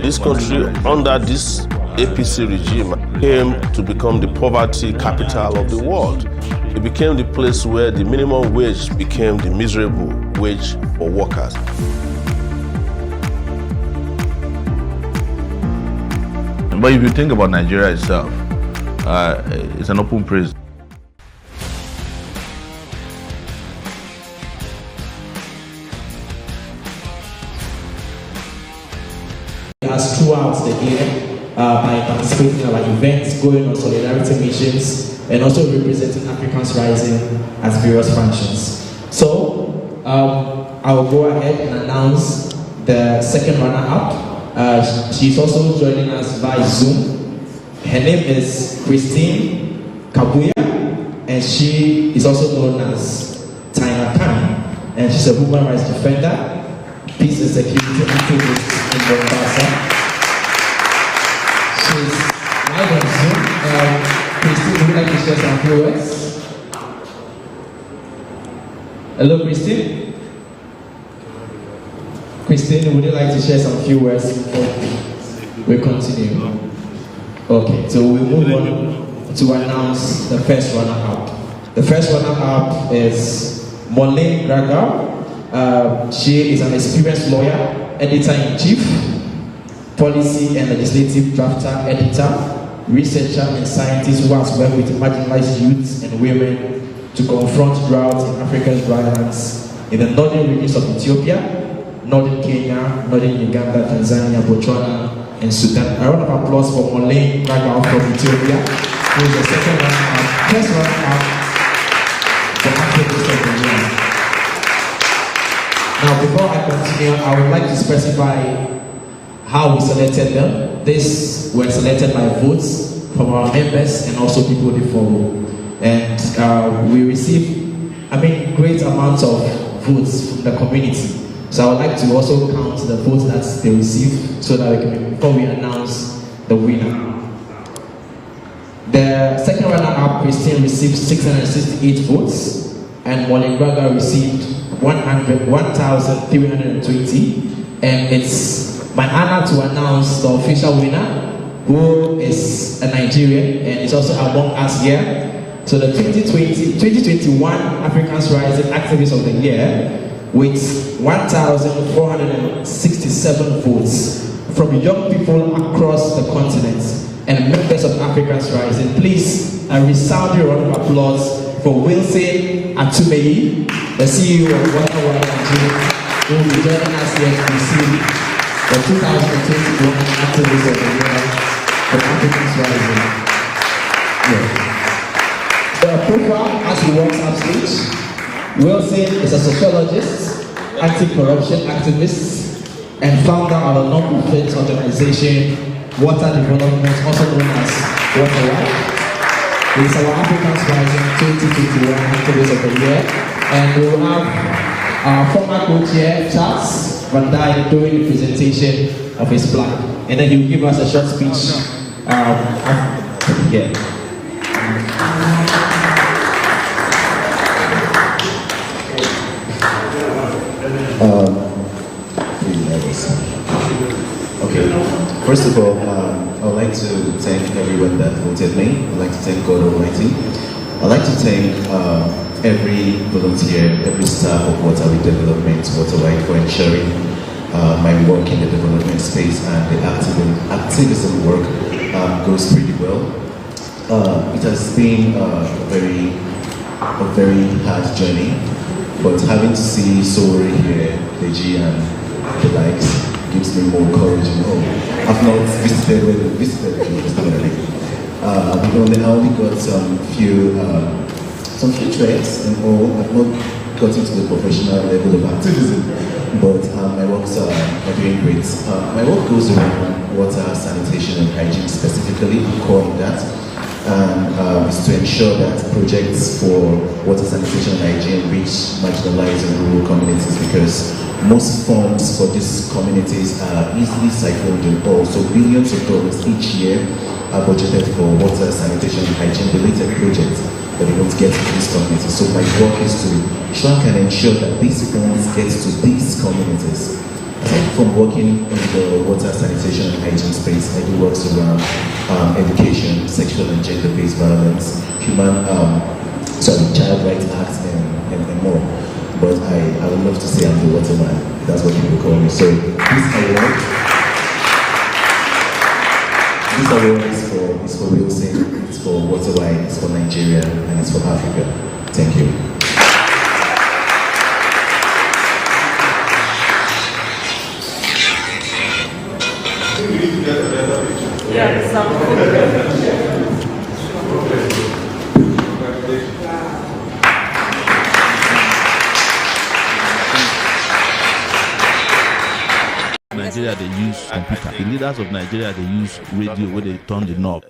This country, under this APC regime, came to become the poverty capital of the world. It became the place where the minimum wage became the miserable wage for workers. But if you think about Nigeria itself, it's an open prison. As throughout the year by participating in our events, going on solidarity missions, and also representing Africans Rising at various functions. So I will go ahead and announce the second runner-up. She's also joining us by Zoom. Her name is Christine Kabuya, and she is also known as Tina Khan, and she's a human rights defender, peace and security activist in Mombasa. She's live on Zoom. Christine, would you like to share some few words? Hello, Christine. Christine, would you like to share some few words before we continue? Okay, so we'll move on to announce the first runner-up. The first runner-up is Molene Graga. She is an experienced lawyer, editor-in-chief, policy and legislative drafter, editor, researcher and scientist who has worked with marginalized youths and women to confront drought in Africa's violence in the northern regions of Ethiopia, northern Kenya, northern Uganda, Tanzania, Botswana, and Sudan. A round of applause for Molene Graga from Ethiopia, who is the second runner-up, first runner-up for Activist of the Year. Now, before I continue, I would like to specify how we selected them. These were selected by votes from our members and also people they follow. And we received, great amounts of votes from the community. So I would like to also count the votes that they received so that we can, before we announce the winner. The second runner-up, Christine, received 668 votes, and Molene Graga received 1,320. And it's my honor to announce the official winner, who is a Nigerian and is also among us here. So the 2021 Africans Rising Activist of the Year, with 1,467 votes from young people across the continent and members of Africans Rising. Please, a resounding round of applause for Wilson Atumeyi, the CEO of Waka Waka Nigeria, who will be joining us here to receive the 2021 Activist of the Year for Africans Rising. Yeah. The profile, as he walks upstage, Wilson is a sociologist, anti-corruption activist, and founder of a non-profit organization, Water Development, also known as Water Life. He is our Africans Rising 2021 Activist of the Year, and we will have our former co-chair, Charles Van Dyke, doing the presentation of his plan, and then he will give us a short speech. Okay, first of all, I would like to thank everyone that voted me. I'd like to thank God Almighty. I'd like to thank every volunteer, every staff of Water Development, Waterwide, for ensuring my work in the development space and the activism work goes pretty well. It has been a very hard journey, but having to see Sowore here, Deji and the likes gives me more courage and hope. I've not visited I only got some few threats and all. I've not gotten to the professional level of activism, but my works are doing great. My work goes around water, sanitation and hygiene specifically, I'm calling that. And is to ensure that projects for water, sanitation and hygiene reach marginalized and rural communities, because most funds for these communities are easily siphoned in all. So billions of dollars each year are budgeted for water, sanitation and hygiene related projects, but they don't get to these communities. So my work is to try and ensure that these funds get to these communities. aside from working in the water, sanitation, and hygiene space, I do work around education, sexual and gender-based violence, child rights acts, and more. But I would love to say I'm the waterman. That's what people call me. So this award is for Wilson, it's for Waterwide, it's for Nigeria, and it's for Africa. Thank you. Nigeria, they use computer. The leaders of Nigeria, they use radio where they turn the knob.